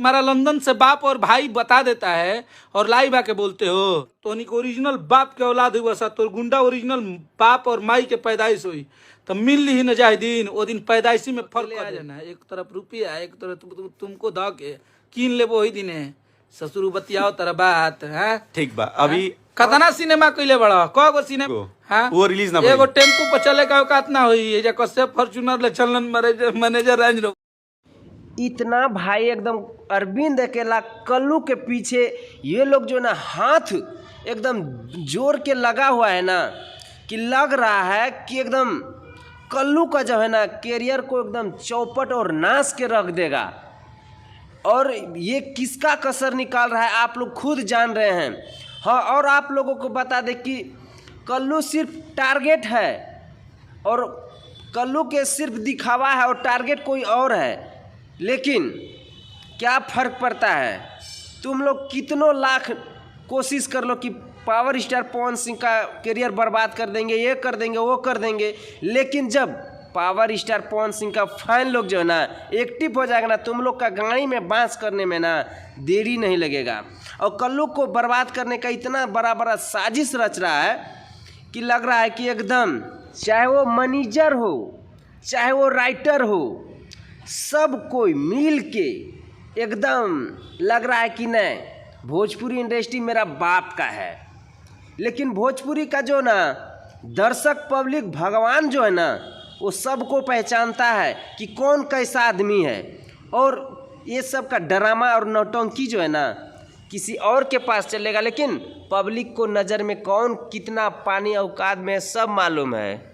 तुम्हारा लंदन से बाप और भाई बता देता है और लाइव आके बोलते हो तो ओरिजिनल बाप के औलाद हुआ सा तो गुंडा ओरिजिनल बाप और माई के पैदाइश हुई तो मिल ली न जाए दिन वो दिन पैदाइशी में फर्क आ जाना है। एक तरफ रुपया एक तरफ तुमको द के कीन ले वही दिन है ससुर बतियाओ तरह बात है। ठीक बा अभी कतना सिनेमा कइले बड़ा कगो सिनेमा हां वो रिलीज ना एगो टेम्पू पर चले का औकात ना होई ये कसे फॉर्च्यूनर ले चलन मैनेजर रेंज रो इतना भाई एकदम अरविंद अकेला कल्लू के पीछे ये लोग जो ना हाथ एकदम जोर के लगा हुआ है ना कि लग रहा है कि एकदम कल्लू का जो है ना कैरियर को एकदम चौपट और नाश के रख देगा। और ये किसका कसर निकाल रहा है आप लोग खुद जान रहे हैं। हाँ और आप लोगों को बता दें कि कल्लू सिर्फ टारगेट है और कल्लू के सिर्फ दिखावा है और टारगेट कोई और है। लेकिन क्या फ़र्क पड़ता है तुम लोग कितनों लाख कोशिश कर लो कि पावर स्टार पवन सिंह का करियर बर्बाद कर देंगे ये कर देंगे वो कर देंगे, लेकिन जब पावर स्टार पवन सिंह का फैन लोग जो है ना एक्टिव हो जाएगा ना तुम लोग का गाड़ी में बांस करने में ना देरी नहीं लगेगा। और कल्लू को बर्बाद करने का इतना बड़ा बड़ा साजिश रच रहा है कि लग रहा है कि एकदम चाहे वो मैनेजर हो चाहे वो राइटर हो सब कोई मिल के एकदम लग रहा है कि नहीं भोजपुरी इंडस्ट्री मेरा बाप का है। लेकिन भोजपुरी का जो ना दर्शक पब्लिक भगवान जो है ना वो सबको पहचानता है कि कौन कैसा आदमी है। और ये सब का ड्रामा और नौटंकी जो है ना किसी और के पास चलेगा, लेकिन पब्लिक को नज़र में कौन कितना पानी औकात में सब मालूम है।